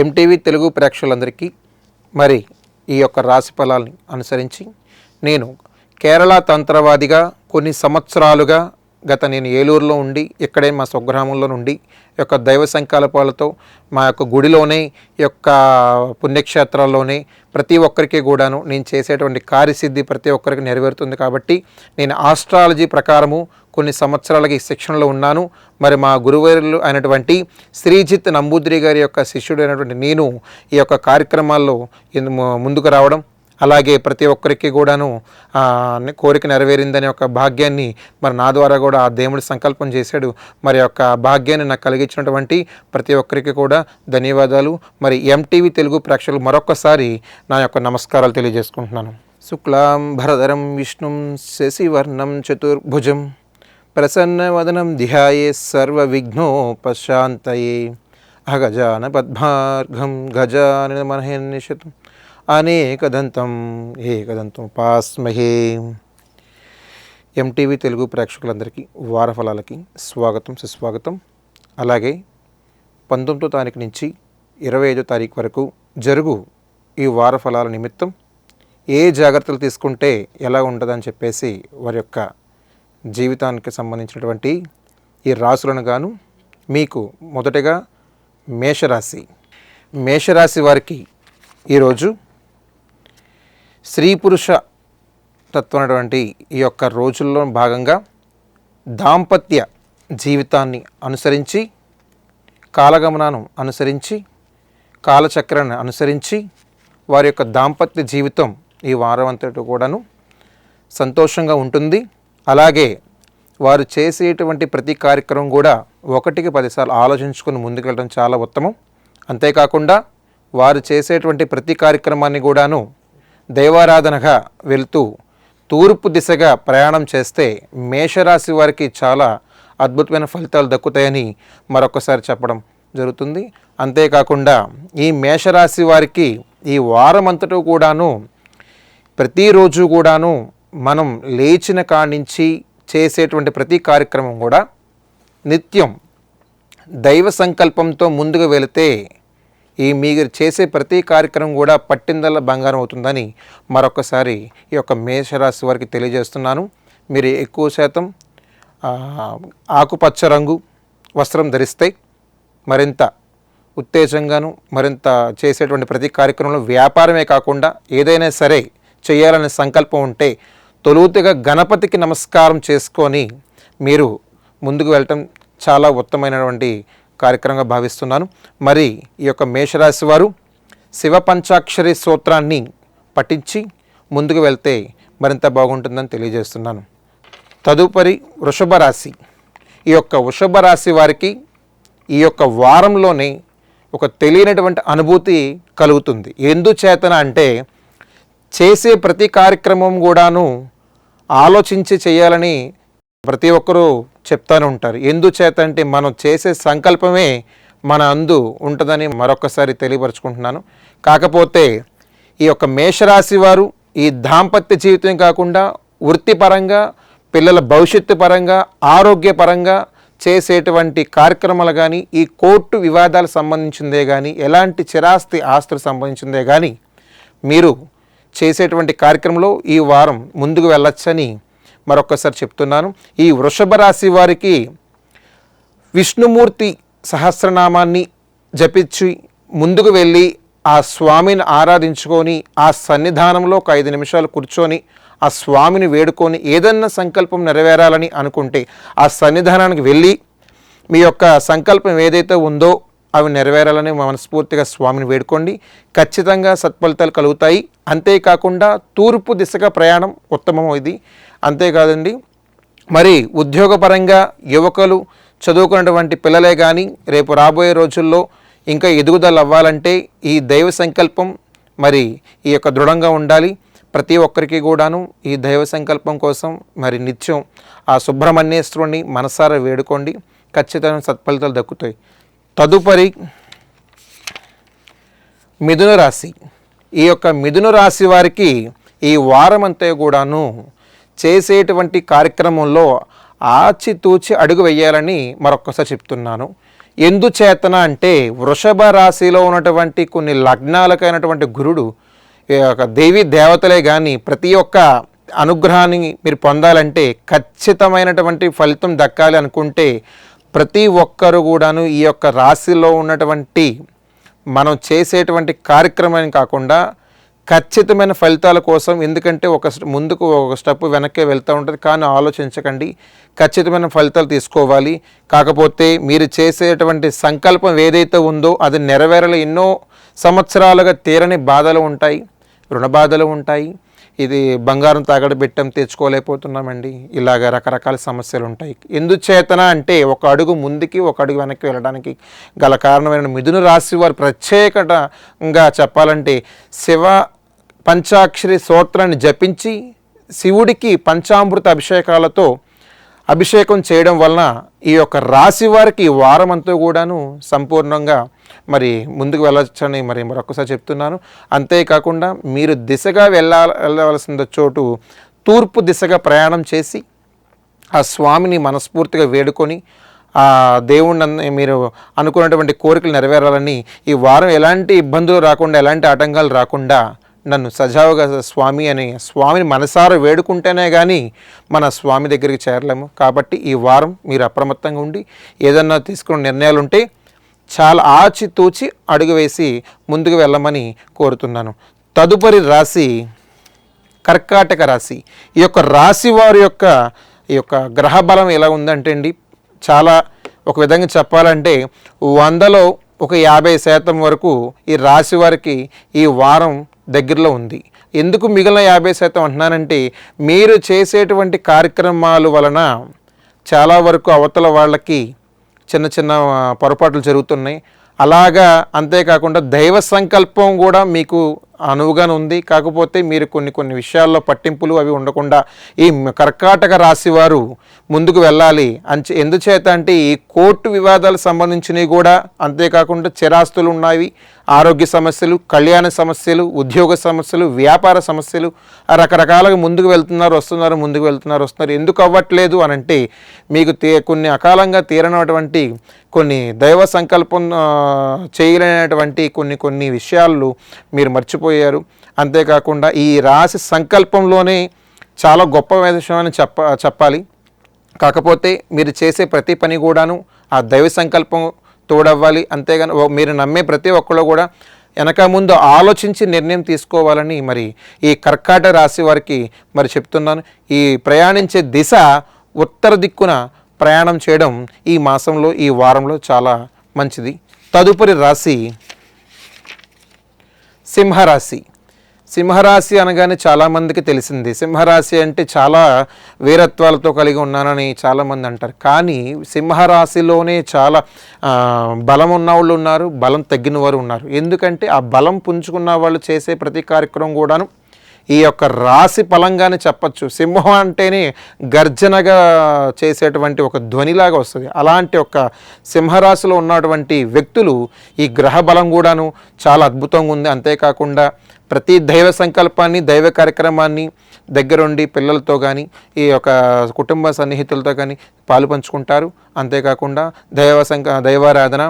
MTV Telugu ప్రేక్షకులందరికీ మరి ఈ యొక్క రాశి ఫలాల్ని అనుసరించి నేను కేరళ తంత్రవాదిగా కొన్ని సంవత్సరాలుగా నేను ఏలూరులో ఉండి ఇక్కడే మా స్వగ్రామంలో నుండి ఈ యొక్క దైవ సంకల్పాలతో మా యొక్క గుడిలోనే ఈ యొక్క పుణ్యక్షేత్రాల్లోనే ప్రతి ఒక్కరికి కూడాను నేను చేసేటువంటి కార్యసిద్ధి ప్రతి ఒక్కరికి నెరవేరుతుంది. కాబట్టి నేను ఆస్ట్రాలజీ ప్రకారము కొన్ని సంవత్సరాలకి ఈ శిక్షణలో ఉన్నాను. మరి మా గురువారులు అయినటువంటి శ్రీజిత్ నంబూద్రి గారి యొక్క శిష్యుడు అయినటువంటి నేను ఈ యొక్క కార్యక్రమాల్లో ముందుకు రావడం, అలాగే ప్రతి ఒక్కరికి కూడాను కోరిక నెరవేరిందనే ఒక భాగ్యాన్ని మరి నా ద్వారా కూడా ఆ దేవుడి సంకల్పం చేశాడు. మరి యొక్క భాగ్యాన్ని నాకు కలిగించినటువంటి ప్రతి ఒక్కరికి కూడా ధన్యవాదాలు. మరి ఎంటీవీ తెలుగు ప్రేక్షకులు మరొకసారి నా యొక్క నమస్కారాలు తెలియజేసుకుంటున్నాను. శుక్లాం భరధరం విష్ణుం శశివర్ణం చతుర్భుజం ప్రసన్నవదనం ధ్యాయే సర్వ విఘ్నోపశాంతయే అగజాన పద్మార్ఘం గజానన మహేర్నిశతం అనేకదంతం ఏకదంతం ఉపాస్మహే. ఎంటీవీ తెలుగు ప్రేక్షకులందరికీ వారఫలాలకి స్వాగతం, సుస్వాగతం. అలాగే 19వ తారీఖు నుంచి 25వ తారీఖు వరకు జరుగు ఈ వారఫలాల నిమిత్తం ఏ జాగ్రత్తలు తీసుకుంటే ఎలా ఉంటుందని చెప్పేసి వారి యొక్క జీవితానికి సంబంధించినటువంటి ఈ రాశులను గాను మీకు మొదటగా మేషరాశి వారికి ఈరోజు స్త్రీ పురుష తత్వమైనటువంటి ఈ యొక్క రోజుల్లో భాగంగా దాంపత్య జీవితాన్ని అనుసరించి, కాలగమనాన్ని అనుసరించి, కాలచక్రాన్ని అనుసరించి వారి యొక్క దాంపత్య జీవితం ఈ వారం అంతటి కూడాను సంతోషంగా ఉంటుంది. అలాగే వారు చేసేటువంటి ప్రతి కార్యక్రమం కూడా 1కి 10 సార్లు ఆలోచించుకొని ముందుకెళ్ళడం చాలా ఉత్తమం. అంతేకాకుండా వారు చేసేటువంటి ప్రతి కార్యక్రమాన్ని కూడాను దైవారాధనగా వెళ్తూ తూర్పు దిశగా ప్రయాణం చేస్తే మేషరాశి వారికి చాలా అద్భుతమైన ఫలితాలు దక్కుతాయని మరొకసారి చెప్పడం జరుగుతుంది. అంతేకాకుండా ఈ మేషరాశి వారికి ఈ వారం అంతటూ కూడాను ప్రతిరోజు కూడాను మనం లేచిన కాడి నుంచి చేసేటువంటి ప్రతి కార్యక్రమం కూడా నిత్యం దైవ సంకల్పంతో ముందుకు వెళితే ఈ మీరు చేసే ప్రతి కార్యక్రమం కూడా పట్టిందల్లా బంగారం అవుతుందని మరొకసారి ఈ యొక్క మేషరాశి వారికి తెలియజేస్తున్నాను. మీరు ఎక్కువ శాతం ఆకుపచ్చ రంగు వస్త్రం ధరిస్తే మరింత ఉత్తేజంగాను, మరింత చేసేటువంటి ప్రతి కార్యక్రమంలో వ్యాపారమే కాకుండా ఏదైనా సరే చేయాలనే సంకల్పం ఉంటే తొలుతగా గణపతికి నమస్కారం చేసుకొని మీరు ముందుకు వెళ్ళటం చాలా ఉత్తమమైనటువంటి కార్యక్రమంగా భావిస్తున్నాను. మరి ఈ యొక్క మేషరాశి వారు శివ పంచాక్షరి స్తోత్రాన్ని పఠించి ముందుకు వెళ్తే మరింత బాగుంటుందని తెలియజేస్తున్నాను. తదుపరి వృషభ రాశి. ఈ యొక్క వృషభ రాశి వారికి ఈ యొక్క వారంలోనే ఒక తెలియనటువంటి అనుభూతి కలుగుతుంది. ఎందుచేతన అంటే చేసే ప్రతి కార్యక్రమం కూడాను ఆలోచించి చేయాలని ప్రతి ఒక్కరూ చెప్తానే ఉంటారు. ఎందుచేత అంటే మనం చేసే సంకల్పమే మన అందు ఉంటుందని మరొకసారి తెలియపరుచుకుంటున్నాను. కాకపోతే ఈ యొక్క మేషరాశి వారు ఈ దాంపత్య జీవితం కాకుండా వృత్తిపరంగా, పిల్లల భవిష్యత్తు పరంగా, ఆరోగ్యపరంగా చేసేటువంటి కార్యక్రమాలు కానీ, ఈ కోర్టు వివాదాలకు సంబంధించిందే కానీ, ఎలాంటి చిరాస్తి ఆస్తులకు సంబంధించిందే కానీ మీరు చేసేటువంటి కార్యక్రమంలో ఈ వారం ముందుకు వెళ్ళొచ్చని మరొకసారి చెప్తున్నాను. ఈ వృషభ రాశి వారికి విష్ణుమూర్తి సహస్రనామాన్ని జపించి ముందుకు వెళ్ళి ఆ స్వామిని ఆరాధించుకొని ఆ సన్నిధానంలో ఒక 5 నిమిషాలు కూర్చొని ఆ స్వామిని వేడుకొని ఏదన్నా సంకల్పం నెరవేరాలని అనుకుంటే ఆ సన్నిధానానికి వెళ్ళి మీ యొక్క సంకల్పం ఏదైతే ఉందో అవి నెరవేరాలని మనస్ఫూర్తిగా స్వామిని వేడుకోండి. ఖచ్చితంగా సత్ఫలితాలు కలుగుతాయి. అంతేకాకుండా తూర్పు దిశగా ప్రయాణం ఉత్తమం ఇది. అంతేకాదండి, మరి ఉద్యోగపరంగా యువకులు చదువుకున్నటువంటి పిల్లలే కానీ రేపు రాబోయే రోజుల్లో ఇంకా ఎదుగుదల అవ్వాలంటే ఈ దైవ సంకల్పం మరి ఈ యొక్క దృఢంగా ఉండాలి. ప్రతి ఒక్కరికి కూడాను ఈ దైవ సంకల్పం కోసం మరి నిత్యం ఆ సుబ్రహ్మణ్యేశ్వరుని మనసారా వేడుకోండి. ఖచ్చితంగా సత్ఫలితాలు దక్కుతాయి. తదుపరి మిథున రాశి. ఈ యొక్క మిథున రాశి వారికి ఈ వారం అంతా కూడాను చేసేటువంటి కార్యక్రమంలో ఆచితూచి అడుగు వేయాలని మరొక్కసారి చెప్తున్నాను. ఎందుచేతన అంటే వృషభ రాశిలో ఉన్నటువంటి కొన్ని లగ్నాలకైనటువంటి గురుడు ఒక దేవీ దేవతలే కానీ ప్రతి ఒక్క అనుగ్రహాన్ని మీరు పొందాలంటే ఖచ్చితమైనటువంటి ఫలితం దక్కాలి అనుకుంటే ప్రతి ఒక్కరు కూడాను ఈ యొక్క రాశిలో ఉన్నటువంటి మనం చేసేటువంటి కార్యక్రమాన్ని కాకుండా ఖచ్చితమైన ఫలితాల కోసం, ఎందుకంటే ముందుకు ఒక స్టెప్ వెనక్కి వెళ్తూ ఉంటుంది, కానీ ఆలోచించకండి, ఖచ్చితమైన ఫలితాలు తీసుకోవాలి. కాకపోతే మీరు చేసేటువంటి సంకల్పం ఏదైతే ఉందో అది నెరవేరలు ఎన్నో సంవత్సరాలుగా తీరని బాధలు ఉంటాయి, రుణ బాధలు ఉంటాయి, ఇది బంగారం తాగడ పెట్టాం తెచ్చుకోలేకపోతున్నామండి, ఇలాగ రకరకాల సమస్యలు ఉంటాయి. ఎందుచేతన అంటే ఒక అడుగు ముందుకి ఒక అడుగు వెనక్కి వెళ్ళడానికి గల కారణమైన మిథున రాశి వారు ప్రత్యేకతగా చెప్పాలంటే శివ పంచాక్షరి స్తోత్రాన్ని జపించి శివుడికి పంచామృత అభిషేకాలతో అభిషేకం చేయడం వలన ఈ యొక్క రాశి వారికి ఈ వారం అంతా కూడాను సంపూర్ణంగా మరి ముందుకు వెళ్ళొచ్చని మరి మరొకసారి చెప్తున్నాను. అంతేకాకుండా మీరు దిశగా వెళ్ళవలసిన చోటు తూర్పు దిశగా ప్రయాణం చేసి ఆ స్వామిని మనస్ఫూర్తిగా వేడుకొని ఆ దేవుణ్ణి మీరు అనుకున్నటువంటి కోరికలు నెరవేరాలని ఈ వారం ఎలాంటి ఇబ్బందులు రాకుండా, ఎలాంటి ఆటంకాలు రాకుండా నన్ను సజావుగా స్వామిని మనసారా వేడుకుంటేనే కానీ మన స్వామి దగ్గరికి చేరలేము. కాబట్టి ఈ వారం మీరు అప్రమత్తంగా ఉండి ఏదన్నా తీసుకున్న నిర్ణయాలు ఉంటే చాలా ఆచితూచి అడుగు వేసి ముందుకు వెళ్ళమని కోరుతున్నాను. తదుపరి రాశి కర్కాటక రాశి. ఈ యొక్క రాశి వారి యొక్క గ్రహ బలం ఎలా ఉందంటే అండి, చాలా ఒక విధంగా చెప్పాలంటే 100లో ఒక 50% వరకు ఈ రాశి వారికి ఈ వారం దగ్గరలో ఉంది. ఎందుకు మిగిలిన 50% అంటున్నానంటే మీరు చేసేటువంటి కార్యక్రమాల వలన చాలా వరకు అవతల వాళ్ళకి చిన్న చిన్న పొరపాట్లు జరుగుతున్నాయి. అలాగా అంతేకాకుండా దైవ సంకల్పం కూడా మీకు అనువుగానే ఉంది. కాకపోతే మీరు కొన్ని విషయాల్లో పట్టింపులు అవి ఉండకుండా ఈ కర్కాటక రాశి వారు ముందుకు వెళ్ళాలి. ఎందుచేత అంటే ఈ కోర్టు వివాదాలకు సంబంధించినవి కూడా, అంతేకాకుండా చిరాస్తులు ఉన్నాయి, ఆరోగ్య సమస్యలు, కళ్యాణ సమస్యలు, ఉద్యోగ సమస్యలు, వ్యాపార సమస్యలు రకరకాలుగా ముందుకు వస్తున్నారు. ఎందుకు అవ్వట్లేదు అనంటే మీకు కొన్ని అకాలంగా తీరనటువంటి కొన్ని దైవ సంకల్పం చేయలేనటువంటి కొన్ని విషయాలు మీరు మర్చిపోయారు. అంతేకాకుండా ఈ రాశి సంకల్పంలోనే చాలా గొప్ప విషయం అని చెప్పాలి. కాకపోతే మీరు చేసే ప్రతి పని కూడాను ఆ దైవ సంకల్పం తోడవ్వాలి. అంతేగాని మీరు నమ్మే ప్రతి ఒక్కళ్ళు కూడా వెనక ముందు ఆలోచించి నిర్ణయం తీసుకోవాలని మరి ఈ కర్కాటక రాశి వారికి మరి చెప్తున్నాను. ఈ ప్రయాణించే దిశ ఉత్తర దిక్కున ప్రయాణం చేయడం ఈ మాసంలో, ఈ వారంలో చాలా మంచిది. తదుపరి రాశి సింహరాశి. సింహరాశి అనగానే చాలామందికి తెలిసింది. సింహరాశి అంటే చాలా వీరత్వాలతో కలిగి ఉన్నానని చాలామంది అంటారు. కానీ సింహరాశిలోనే చాలా బలం ఉన్నవాళ్ళు ఉన్నారు, బలం తగ్గిన వారు ఉన్నారు. ఎందుకంటే ఆ బలం పుంజుకున్న వాళ్ళు చేసే ప్రతి కార్యక్రమం కూడాను ఈ యొక్క రాశి ఫలంగానే చెప్పచ్చు. సింహం అంటేనే గర్జనగా చేసేటువంటి ఒక ధ్వనిలాగా వస్తుంది. అలాంటి ఒక సింహరాశిలో ఉన్నటువంటి వ్యక్తులు ఈ గ్రహ బలం కూడాను చాలా అద్భుతంగా ఉంది. అంతేకాకుండా ప్రతి దైవ సంకల్పాన్ని, దైవ కార్యక్రమాన్ని దగ్గరుండి పిల్లలతో కానీ, ఈ యొక్క కుటుంబ సన్నిహితులతో కానీ పాలు పంచుకుంటారు. అంతేకాకుండా దైవారాధన,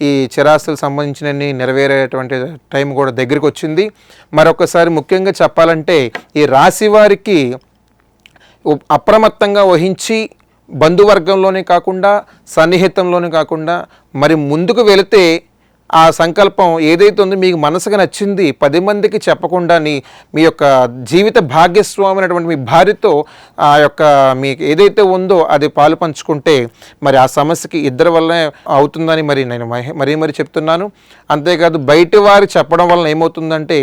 ఈ చిరాస్తులకు సంబంధించినవి నెరవేరేటువంటి టైం కూడా దగ్గరికి వచ్చింది. మరొకసారి ముఖ్యంగా చెప్పాలంటే ఈ రాశి వారికి అప్రమత్తంగా వహించి బంధువర్గంలోనే కాకుండా, సన్నిహితంలోనే కాకుండా మరి ముందుకు వెళితే ఆ సంకల్పం ఏదైతే ఉందో మీకు మనసుకు నచ్చింది 10 మందికి చెప్పకుండా మీ యొక్క జీవిత భాగ్యస్వామి అయినటువంటి మీ భార్యతో ఆ యొక్క మీకు ఏదైతే ఉందో అది పాలు పంచుకుంటే మరి ఆ సమస్యకి ఇద్దరి వల్లనే అవుతుందని మరి నేను మరీ చెప్తున్నాను. అంతేకాదు బయట వారు చెప్పడం వలన ఏమవుతుందంటే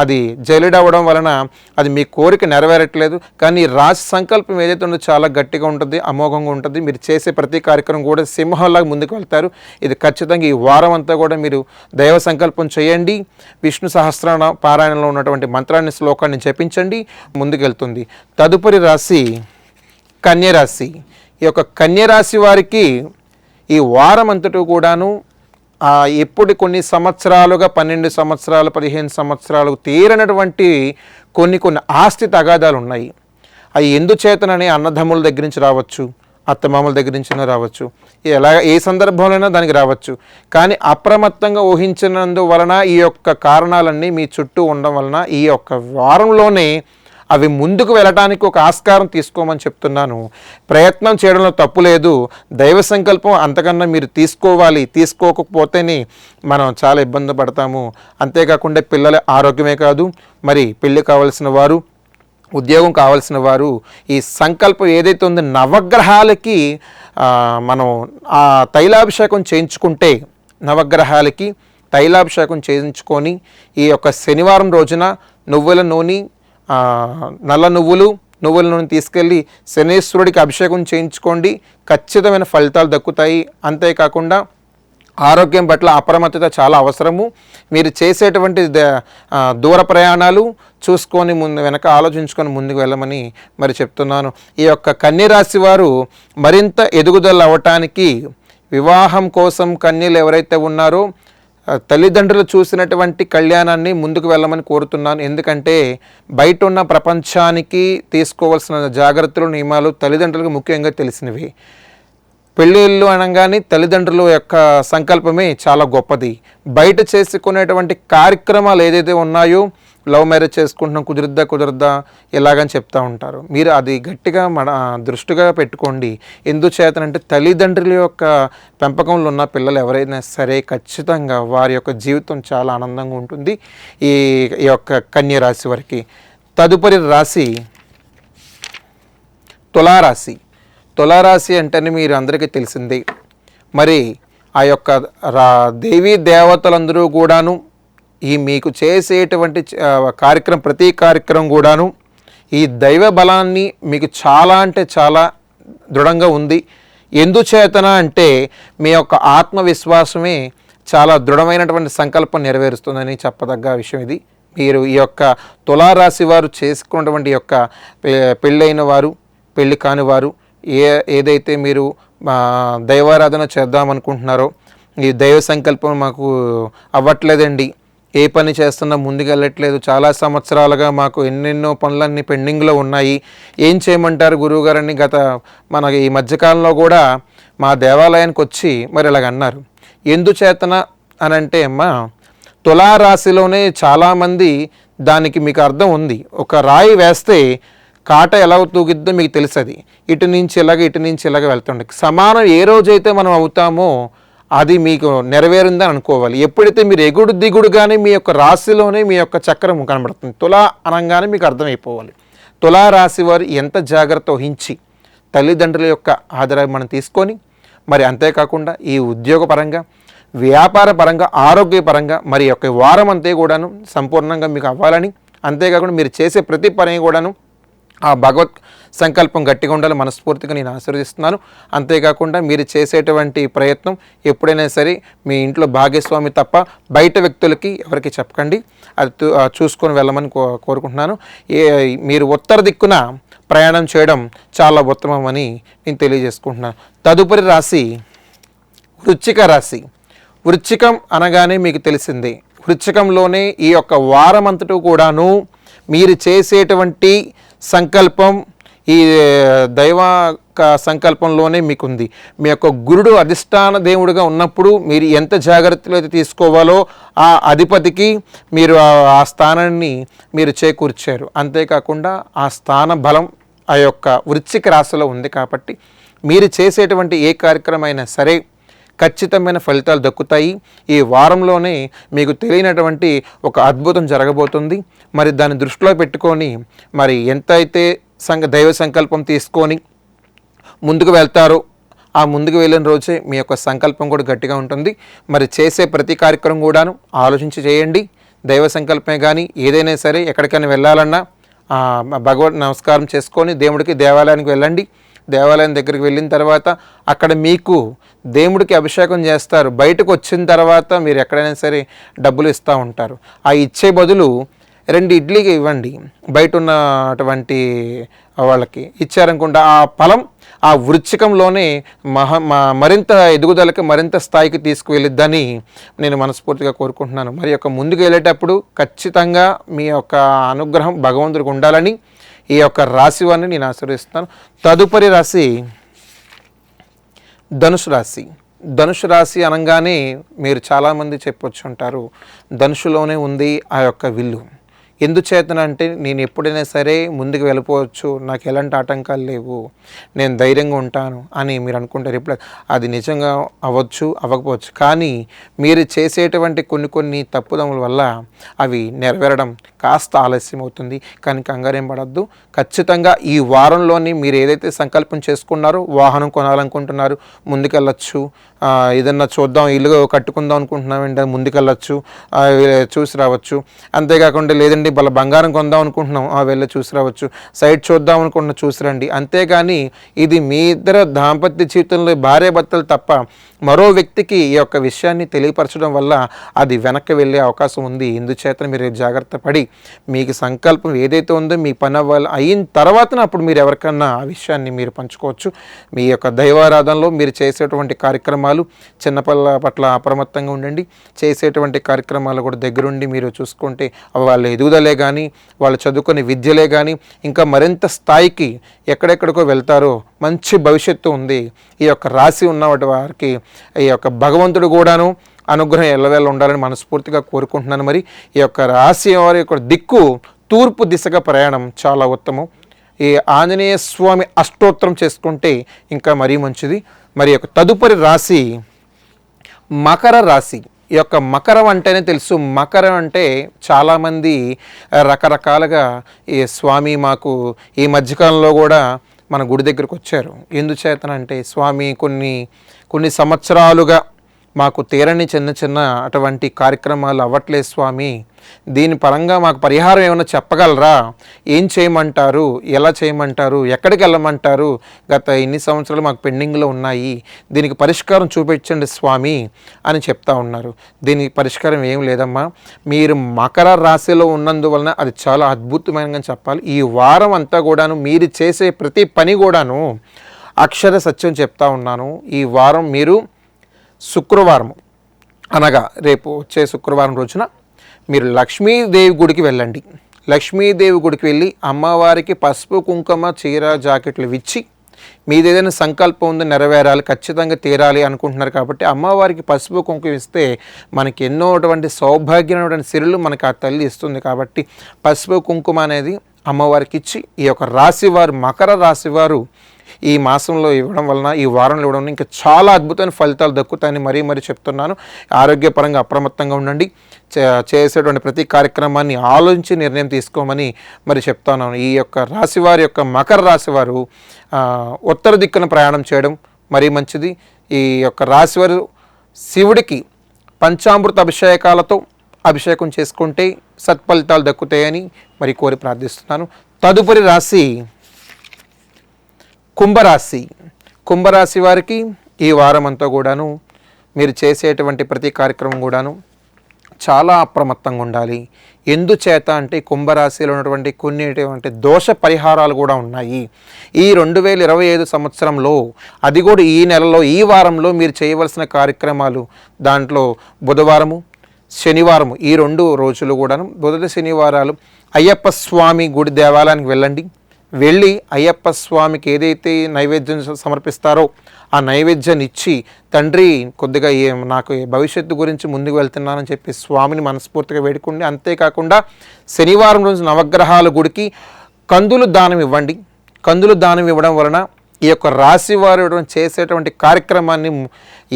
అది జలిడ్ అవ్వడం వలన అది మీ కోరిక నెరవేరట్లేదు. కానీ రాశి సంకల్పం ఏదైతే ఉందో చాలా గట్టిగా ఉంటుంది, అమోఘంగా ఉంటుంది. మీరు చేసే ప్రతి కార్యక్రమం కూడా సింహంలాగా ముందుకు వెళ్తారు. ఇది ఖచ్చితంగా ఈ వారం అంతా కూడా మీరు దైవ సంకల్పం చేయండి. విష్ణు సహస్రనామ పారాయణంలో ఉన్నటువంటి మంత్రాన్ని, శ్లోకాన్ని జపించండి, ముందుకెళ్తుంది. తదుపరి రాశి కన్యరాశి. ఈ యొక్క కన్యరాశి వారికి ఈ వారం అంతటూ కూడాను ఎప్పుడు కొన్ని సంవత్సరాలుగా 12 సంవత్సరాలు 15 సంవత్సరాలు తీరనటువంటి కొన్ని ఆస్తి తగాదాలు ఉన్నాయి. అవి ఎందుచేతనని అన్నదమ్ముల దగ్గర నుంచి రావచ్చు, అత్తమామల దగ్గర నుంచైనా రావచ్చు, ఏ సందర్భంలోనైనా దానికి రావచ్చు. కానీ అప్రమత్తంగా ఊహించినందువలన ఈ యొక్క కారణాలన్నీ మీ చుట్టూ ఉండడం వలన ఈ యొక్క వారంలోనే అవి ముందుకు వెళ్ళటానికి ఒక ఆస్కారం తీసుకోమని చెప్తున్నాను. ప్రయత్నం చేయడంలో తప్పు లేదు, దైవ సంకల్పం అంతకన్నా మీరు తీసుకోవాలి. తీసుకోకపోతేనే మనం చాలా ఇబ్బంది పడతాము. అంతేకాకుండా పిల్లల ఆరోగ్యమే కాదు, మరి పెళ్ళి కావాల్సిన వారు, ఉద్యోగం కావాల్సిన వారు ఈ సంకల్పం ఏదైతే ఉందో నవగ్రహాలకి మనం ఆ తైలాభిషేకం చేయించుకుంటే, నవగ్రహాలకి తైలాభిషేకం చేయించుకొని ఈ యొక్క శనివారం రోజున నువ్వుల నూనె, నల్ల నువ్వుల నూనె తీసుకెళ్ళి శనేశ్వరుడికి అభిషేకం చేయించుకోండి. ఖచ్చితమైన ఫలితాలు దక్కుతాయి. అంతేకాకుండా ఆరోగ్యం పట్ల అప్రమత్తత చాలా అవసరము. మీరు చేసేటువంటి దూర ప్రయాణాలు చూసుకొని వెనక ఆలోచించుకొని ముందుకు వెళ్ళమని మరి చెప్తున్నాను. ఈ యొక్క కన్యరాశి వారు మరింత ఎదుగుదల అవ్వటానికి, వివాహం కోసం కన్యలు ఎవరైతే ఉన్నారో తల్లిదండ్రులు చూసినటువంటి కళ్యాణాన్ని ముందుకు వెళ్ళమని కోరుతున్నాను. ఎందుకంటే బయట ఉన్న ప్రపంచానికి తీసుకోవాల్సిన జాగ్రత్తలు, నియమాలు తల్లిదండ్రులకు ముఖ్యంగా తెలిసినవి. పెళ్ళిళ్ళు అనగానే తల్లిదండ్రుల యొక్క సంకల్పమే చాలా గొప్పది. బయట చేసుకునేటువంటి కార్యక్రమాలు ఏదైతే ఉన్నాయో, లవ్ మ్యారేజ్ చేసుకుంటున్నాం, కుదరద్దా ఇలాగని చెప్తూ ఉంటారు. మీరు అది గట్టిగా దృష్టిగా పెట్టుకోండి. ఎందుచేతనంటే తల్లిదండ్రుల యొక్క పెంపకంలో ఉన్న పిల్లలు ఎవరైనా సరే ఖచ్చితంగా వారి యొక్క జీవితం చాలా ఆనందంగా ఉంటుంది. ఈ యొక్క కన్య రాశి వారికి తదుపరి రాశి తులారాశి. తులారాశి అంటేనే మీరు అందరికీ తెలిసిందే. మరి ఆ యొక్క దేవీ దేవతలందరూ కూడాను ఈ మీకు చేసేటువంటి కార్యక్రమం, ప్రతి కార్యక్రమం కూడాను ఈ దైవ బలాన్ని మీకు చాలా అంటే చాలా దృఢంగా ఉంది. ఎందుచేతన అంటే మీ యొక్క ఆత్మవిశ్వాసమే చాలా దృఢమైనటువంటి సంకల్పం నెరవేరుస్తుందని చెప్పదగ్గ విషయం ఇది. మీరు ఈ యొక్క తులారాశి వారు చేసుకున్నటువంటి యొక్క పెళ్ళైన వారు, పెళ్ళి కాని వారు, ఏదైతే మీరు దైవారాధన చేద్దామనుకుంటున్నారో, ఈ దైవ సంకల్పం మాకు అవ్వట్లేదండి, ఏ పని చేస్తున్నా ముందుకు వెళ్ళట్లేదు, చాలా సంవత్సరాలుగా మాకు ఎన్నెన్నో పనులన్నీ పెండింగ్లో ఉన్నాయి, ఏం చేయమంటారు గురువుగారని మనకి ఈ మధ్యకాలంలో కూడా మా దేవాలయానికి వచ్చి మరి ఇలాగ అన్నారు. ఎందుచేతన అని అంటే అమ్మా, తులారాశిలోనే చాలామంది దానికి మీకు అర్థం ఉంది. ఒక రాయి వేస్తే కాట ఎలా తూగిద్దో మీకు తెలుసది. ఇటు నుంచి ఇలాగ వెళ్తుండే సమానం. ఏ రోజైతే మనం అవుతామో అది మీకు నెరవేరిందని అనుకోవాలి. ఎప్పుడైతే మీరు ఎగుడు దిగుడు కానీ మీ యొక్క రాశిలోనే మీ యొక్క చక్రం కనబడుతుంది. తులా అనగానే మీకు అర్థమైపోవాలి. తులారాశి వారు ఎంత జాగ్రత్త వహించి తల్లిదండ్రుల యొక్క ఆదరణ తీసుకొని, మరి అంతేకాకుండా ఈ ఉద్యోగపరంగా, వ్యాపార పరంగా, ఆరోగ్యపరంగా మరి యొక్క వారం అంతే కూడాను సంపూర్ణంగా మీకు అవ్వాలని, అంతేకాకుండా మీరు చేసే ప్రతి పని కూడాను ఆ భగవత్ సంకల్పం గట్టిగా ఉండాలి మనస్ఫూర్తిగా నేను ఆశీర్వదిస్తున్నాను. అంతేకాకుండా మీరు చేసేటువంటి ప్రయత్నం ఎప్పుడైనా సరే మీ ఇంట్లో భాగస్వామి తప్ప బయట వ్యక్తులకి ఎవరికి చెప్పకండి. అది చూసుకొని వెళ్ళమని కోరుకుంటున్నాను. మీరు ఉత్తర దిక్కున ప్రయాణం చేయడం చాలా ఉత్తమమని నేను తెలియజేసుకుంటున్నాను. తదుపరి రాశి వృశ్చిక రాశి. వృశ్చికం అనగానే మీకు తెలిసిందే. వృశ్చికంలోనే ఈ యొక్క వారమంతటూ కూడాను మీరు చేసేటువంటి సంకల్పం ఈ దైవ సంకల్పంలోనే మీకుంది. మీ యొక్క గురుడు అధిష్టాన దేవుడిగా ఉన్నప్పుడు మీరు ఎంత జాగ్రత్తలు అయితే తీసుకోవాలో ఆ అధిపతికి మీరు ఆ స్థానాన్ని మీరు చేకూర్చారు. అంతేకాకుండా ఆ స్థాన బలం ఆ యొక్క వృశ్చిక రాశిలో ఉంది. కాబట్టి మీరు చేసేటువంటి ఏ కార్యక్రమం అయినా సరే ఖచ్చితమైన ఫలితాలు దక్కుతాయి. ఈ వారంలోనే మీకు తెలియనటువంటి ఒక అద్భుతం జరగబోతుంది. మరి దాన్ని దృష్టిలో పెట్టుకొని మరి ఎంతైతే దైవ సంకల్పం తీసుకొని ముందుకు వెళ్తారో ఆ ముందుకు వెళ్ళిన రోజే మీ యొక్క సంకల్పం కూడా గట్టిగా ఉంటుంది. మరి చేసే ప్రతి కార్యక్రమం కూడాను ఆలోచించి చేయండి. దైవ సంకల్పమే కానీ ఏదైనా సరే ఎక్కడికైనా వెళ్ళాలన్నా భగవద్ నమస్కారం చేసుకొని దేవుడికి దేవాలయానికి వెళ్ళండి. దేవాలయం దగ్గరికి వెళ్ళిన తర్వాత అక్కడ మీకు దేవుడికి అభిషేకం చేస్తారు. బయటకు వచ్చిన తర్వాత మీరు ఎక్కడైనా సరే డబ్బులు ఇస్తూ ఉంటారు. ఆ ఇచ్చే బదులు 2 ఇడ్లీకి ఇవ్వండి. బయట ఉన్నటువంటి వాళ్ళకి ఇచ్చారనుకుంటా ఆ ఫలం ఆ వృశ్చికంలోనే మరింత ఎదుగుదలకి, మరింత స్థాయికి తీసుకువెళ్ళిద్దని నేను మనస్ఫూర్తిగా కోరుకుంటున్నాను. మరి యొక్క ముందుకు వెళ్ళేటప్పుడు ఖచ్చితంగా మీ యొక్క అనుగ్రహం భగవంతుడికి ఉండాలని ఈ యొక్క రాశి వారిని నేను ఆశీర్వదిస్తున్నాను. తదుపరి రాశి ధనుసు రాశి. ధనుసు రాశి అనగానే మీరు చాలామంది చెప్పొచ్చుంటారు, ధనుసులోనే ఉంది ఆ యొక్క విల్లు. ఎందుచేతనంటే నేను ఎప్పుడైనా సరే ముందుకు వెళ్ళిపోవచ్చు, నాకు ఎలాంటి ఆటంకాలు లేవు, నేను ధైర్యంగా ఉంటాను అని మీరు అనుకుంటారు. ఇప్పుడు అది నిజంగా అవ్వచ్చు, అవ్వకపోవచ్చు. కానీ మీరు చేసేటువంటి కొన్ని తప్పుదముల వల్ల అవి నెరవేరడం కాస్త ఆలస్యం అవుతుంది. కానీ కంగారేం పడద్దు. ఖచ్చితంగా ఈ వారంలోని మీరు ఏదైతే సంకల్పం చేసుకున్నారో, వాహనం కొనాలనుకుంటున్నారు, ముందుకెళ్ళచ్చు. ఏదన్నా చూద్దాం, ఇల్లు కట్టుకుందాం అనుకుంటున్నామంటే ముందుకెళ్ళచ్చు, చూసి రావచ్చు. అంతేకాకుండా లేదండి బంగారం కొందాం అనుకుంటున్నాం, వెళ్ళి చూసి రావచ్చు. సైట్ చూద్దాం అనుకుంటున్నా, చూసి రండి. అంతేగాని ఇది మీ ఇద్దరు దాంపత్య జీవితంలో భార్యాభర్తలు తప్ప మరో వ్యక్తికి ఈ యొక్క విషయాన్ని తెలియపరచడం వల్ల అది వెనక్కి వెళ్ళే అవకాశం ఉంది. ఇందుచేత మీరు జాగ్రత్త పడి మీకు సంకల్పం ఏదైతే ఉందో మీ పని అయిన తర్వాత అప్పుడు మీరు ఎవరికన్నా ఆ విషయాన్ని మీరు పంచుకోవచ్చు. మీ యొక్క దైవారాధనలో మీరు చేసేటువంటి కార్యక్రమాలు, చిన్నపిల్లల పట్ల అప్రమత్తంగా ఉండండి. చేసేటువంటి కార్యక్రమాలు కూడా దగ్గరుండి మీరు చూసుకుంటే వాళ్ళ ఎదుగుదలే కానీ, వాళ్ళు చదువుకునే విద్యలే కానీ ఇంకా మరింత స్థాయికి ఎక్కడెక్కడికో వెళ్తారో మంచి భవిష్యత్తు ఉంది. ఈ యొక్క రాశి ఉన్న వారికి ఈ యొక్క భగవంతుడు కూడాను అనుగ్రహం ఎల్లవేళ ఉండాలని మనస్ఫూర్తిగా కోరుకుంటున్నాను. మరి ఈ యొక్క రాశి వారి యొక్క దిక్కు తూర్పు దిశగా ప్రయాణం చాలా ఉత్తమం. ఈ ఆంజనేయ స్వామి అష్టోత్తరం చేసుకుంటే ఇంకా మరీ మంచిది. మరి యొక్క తదుపరి రాశి మకర రాశి. ఈ యొక్క మకరం అంటేనే తెలుసు. మకరం అంటే చాలామంది రకరకాలుగా ఈ స్వామి మాకు ఈ మధ్యకాలంలో కూడా మన గుడి దగ్గరకు వచ్చారు. ఎందుచేతనంటే స్వామి కొన్ని సంవత్సరాలుగా మాకు తీరని చిన్న అటువంటి కార్యక్రమాలు అవ్వట్లేదు స్వామి, దీని పరంగా మాకు పరిహారం ఏమైనా చెప్పగలరా? ఏం చేయమంటారు? ఎలా చేయమంటారు? ఎక్కడికి వెళ్ళమంటారు? గత ఇన్ని సంవత్సరాలు మాకు పెండింగ్లో ఉన్నాయి, దీనికి పరిష్కారం చూపించండి స్వామి అని చెప్తా ఉన్నారు. దీనికి పరిష్కారం ఏం లేదమ్మా, మీరు మకర రాశిలో ఉన్నందువలన అది చాలా అద్భుతమైనగా చెప్పాలి. ఈ వారం అంతా కూడాను మీరు చేసే ప్రతి పని కూడాను అక్షర సత్యం చెప్తా ఉన్నాను. ఈ వారం మీరు శుక్రవారం అనగా రేపు వచ్చే శుక్రవారం రోజున మీరు లక్ష్మీదేవి గుడికి వెళ్ళండి. లక్ష్మీదేవి గుడికి వెళ్ళి అమ్మవారికి పసుపు కుంకుమ చీర జాకెట్లు ఇచ్చి మీది ఏదైనా సంకల్పం ఉంది నెరవేరాలి, ఖచ్చితంగా తీరాలి అనుకుంటున్నారు కాబట్టి అమ్మవారికి పసుపు కుంకుమ ఇస్తే మనకి ఎన్నోటువంటి సౌభాగ్యమైనటువంటి సిరులు మనకు ఆ తల్లి ఇస్తుంది. కాబట్టి పసుపు కుంకుమ అనేది అమ్మవారికి ఇచ్చి ఈ యొక్క రాశివారు మకర రాశివారు ఈ మాసంలో ఇవ్వడం వలన, ఈ వారంలో ఇవ్వడం ఇంకా చాలా అద్భుతమైన ఫలితాలు దక్కుతాయని మరీ చెప్తున్నాను. ఆరోగ్యపరంగా అప్రమత్తంగా ఉండండి. చేసేటువంటి ప్రతి కార్యక్రమాన్ని ఆలోచించి నిర్ణయం తీసుకోమని మరి చెప్తాను. ఈ యొక్క రాశివారి యొక్క మకర రాశివారు ఉత్తర దిక్కున ప్రయాణం చేయడం మరీ మంచిది. ఈ యొక్క రాశివారు శివుడికి పంచామృత అభిషేకాలతో అభిషేకం చేసుకుంటే సత్ఫలితాలు దక్కుతాయని మరి కోరి ప్రార్థిస్తున్నాను. తదుపరి రాశి కుంభరాశి. కుంభరాశి వారికి ఈ వారం అంతా కూడాను మీరు చేసేటువంటి ప్రతి కార్యక్రమం కూడాను చాలా అప్రమత్తంగా ఉండాలి. ఎందుచేత అంటే కుంభరాశిలో ఉన్నటువంటి కొన్ని దోష పరిహారాలు కూడా ఉన్నాయి. ఈ 2025 సంవత్సరంలో, అది కూడా ఈ నెలలో, ఈ వారంలో మీరు చేయవలసిన కార్యక్రమాలు, దాంట్లో బుధవారము శనివారము ఈ 2 రోజులు కూడాను, బుధ శనివారాలు అయ్యప్ప స్వామి గుడి దేవాలయానికి వెళ్ళండి. వెళ్ళి అయ్యప్ప స్వామికి ఏదైతే నైవేద్యం సమర్పిస్తారో ఆ నైవేద్యాన్ని ఇచ్చి, తండ్రి కొద్దిగా నాకు భవిష్యత్తు గురించి ముందుకు వెళ్తున్నానని చెప్పి స్వామిని మనస్ఫూర్తిగా వేడుకోండి. అంతేకాకుండా శనివారం రోజు నవగ్రహాల గుడికి కందులు దానం ఇవ్వండి. కందులు దానం ఇవ్వడం వలన ఈ యొక్క రాశి వారు చేసేటువంటి కార్యక్రమాన్ని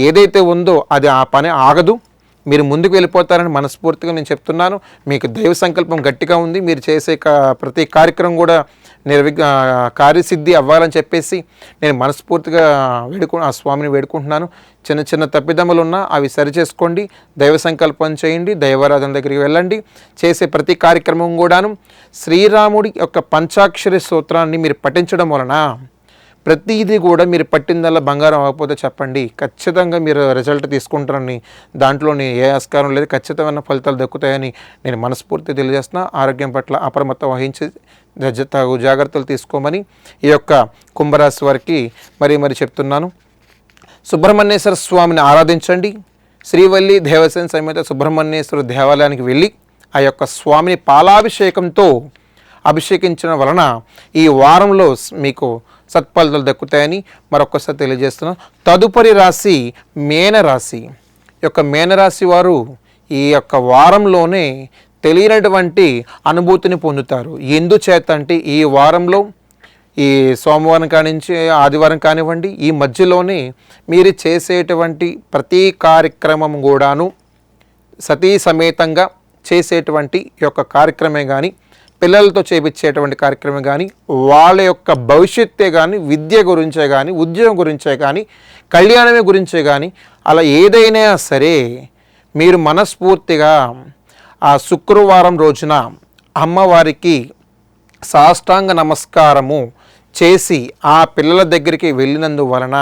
ఏదైతే ఉందో అది ఆ పని ఆగదు, మీరు ముందుకు వెళ్ళిపోతారని మనస్ఫూర్తిగా నేను చెప్తున్నాను. మీకు దైవ సంకల్పం గట్టిగా ఉంది. మీరు చేసే ప్రతి కార్యక్రమం కూడా కార్యసిద్ధి అవ్వాలని చెప్పేసి నేను మనస్ఫూర్తిగా ఆ స్వామిని వేడుకుంటున్నాను. చిన్న తప్పిదములు ఉన్నా అవి సరిచేసుకోండి, దైవ సంకల్పం చేయండి, దైవారాధన దగ్గరికి వెళ్ళండి. చేసే ప్రతి కార్యక్రమం కూడాను శ్రీరాముడి యొక్క పంచాక్షరి స్తోత్రాన్ని మీరు పఠించడం వలన ప్రతిదీ కూడా మీరు పట్టిందల్లా బంగారం అవ్వకపోతే చెప్పండి, ఖచ్చితంగా మీరు రిజల్ట్ తీసుకుంటారని దాంట్లోని ఏ ఆస్కారం లేదు. ఖచ్చితమైన ఫలితాలు దక్కుతాయని నేను మనస్ఫూర్తి తెలియజేస్తున్నా. ఆరోగ్యం పట్ల అప్రమత్తం వహించి తగు జాగ్రత్తలు తీసుకోమని ఈ యొక్క కుంభరాశి వారికి మరి చెప్తున్నాను. సుబ్రహ్మణ్యేశ్వర స్వామిని ఆరాధించండి. శ్రీవల్లి దేవసేన సమేత సుబ్రహ్మణ్యేశ్వర దేవాలయానికి వెళ్ళి ఆ యొక్క స్వామిని పాలాభిషేకంతో అభిషేకించడం వలన ఈ వారంలో మీకు సత్ఫలితాలు దక్కుతాయని మరొకసారి తెలియజేస్తున్నాను. తదుపరి రాశి మేనరాశి. ఈ యొక్క మేనరాశి వారు ఈ యొక్క వారంలోనే తెలియనటువంటి అనుభూతిని పొందుతారు. ఎందుచేత అంటే ఈ వారంలో ఈ సోమవారం కానించి ఆదివారం కానివ్వండి, ఈ మధ్యలోనే మీరు చేసేటువంటి ప్రతి కార్యక్రమం కూడాను సతీ సమేతంగా చేసేటువంటి ఈ యొక్క కార్యక్రమే కానీ, పిల్లలతో చేపించేటువంటి కార్యక్రమం కానీ, వాళ్ళ యొక్క భవిష్యత్తే కానీ, విద్య గురించే కానీ, ఉద్యోగం గురించే కానీ, కళ్యాణమే గురించే కానీ, అలా ఏదైనా సరే మీరు మనస్ఫూర్తిగా ఆ శుక్రవారం రోజున అమ్మవారికి సాష్టాంగ నమస్కారము చేసి ఆ పిల్లల దగ్గరికి వెళ్ళినందువలన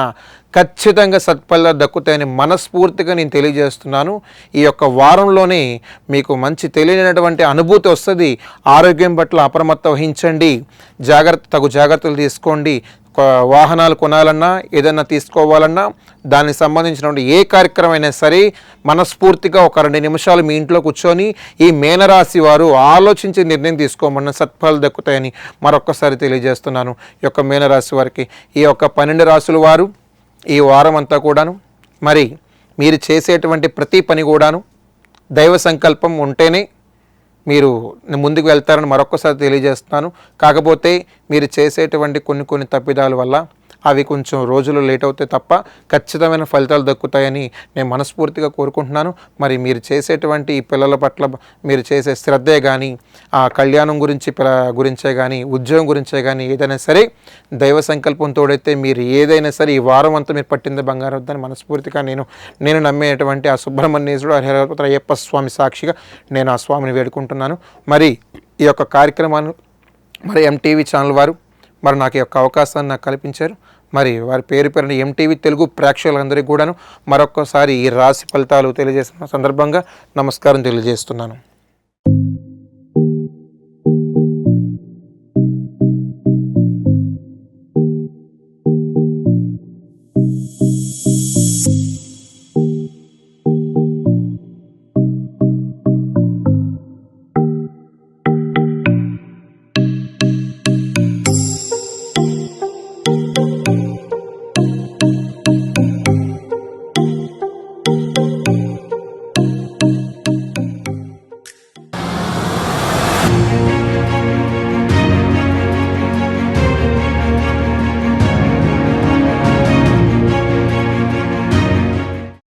ఖచ్చితంగా సత్ఫలితాలు దక్కుతాయని మనస్ఫూర్తిగా నేను తెలియజేస్తున్నాను. ఈ యొక్క వారంలోనే మీకు మంచి తెలియనటువంటి అనుభూతి వస్తుంది. ఆరోగ్యం పట్ల అప్రమత్తం వహించండి, తగు జాగ్రత్తలు తీసుకోండి. వాహనాలు కొనాలన్నా, ఏదైనా తీసుకోవాలన్నా, దానికి సంబంధించినటువంటి ఏ కార్యక్రమం అయినా సరే మనస్ఫూర్తిగా ఒక 2 నిమిషాలు మీ ఇంట్లో కూర్చొని ఈ మేనరాశి వారు ఆలోచించి నిర్ణయం తీసుకోమన్న సత్ఫలాలు దక్కుతాయని మరొక్కసారి తెలియజేస్తున్నాను. ఈ యొక్క మేనరాశి వారికి, ఈ యొక్క 12 రాశుల వారు ఈ వారం అంతా కూడాను మరి మీరు చేసేటువంటి ప్రతి పని కూడాను దైవ సంకల్పం ఉంటేనే మీరు ముందుకు వెళ్తారని మరొకసారి తెలియజేస్తున్నాను. కాకపోతే మీరు చేసేటువంటి కొన్ని తప్పిదాల వల్ల అవి కొంచెం రోజులు లేట్ అవుతాయి తప్ప ఖచ్చితమైన ఫలితాలు దక్కుతాయని నేను మనస్ఫూర్తిగా కోరుకుంటున్నాను. మరి మీరు చేసేటువంటి ఈ పిల్లల పట్ల మీరు చేసే శ్రద్ధే కానీ, ఆ కళ్యాణం గురించే కానీ, ఉద్యోగం గురించే కానీ ఏదైనా సరే దైవ సంకల్పం తోడైతే మీరు ఏదైనా సరే ఈ వారం అంతా మీరు పట్టింది బంగారం వద్దని మనస్ఫూర్తిగా నేను నమ్మేటువంటి ఆ సుబ్రహ్మణ్యేశ్వరుడు హరిహర అయ్యప్ప స్వామి సాక్షిగా నేను ఆ స్వామిని వేడుకుంటున్నాను. మరి ఈ యొక్క కార్యక్రమాన్ని మరి ఎంటీవీ ఛానల్ వారు మరి నాకు ఈ యొక్క అవకాశాన్ని నాకు కల్పించారు. మరి వారి పేరున ఎంటీవీ తెలుగు ప్రేక్షకులందరికీ కూడాను మరొక్కసారి ఈ రాశి ఫలితాలు తెలియజేసిన సందర్భంగా నమస్కారం తెలియజేస్తున్నాను.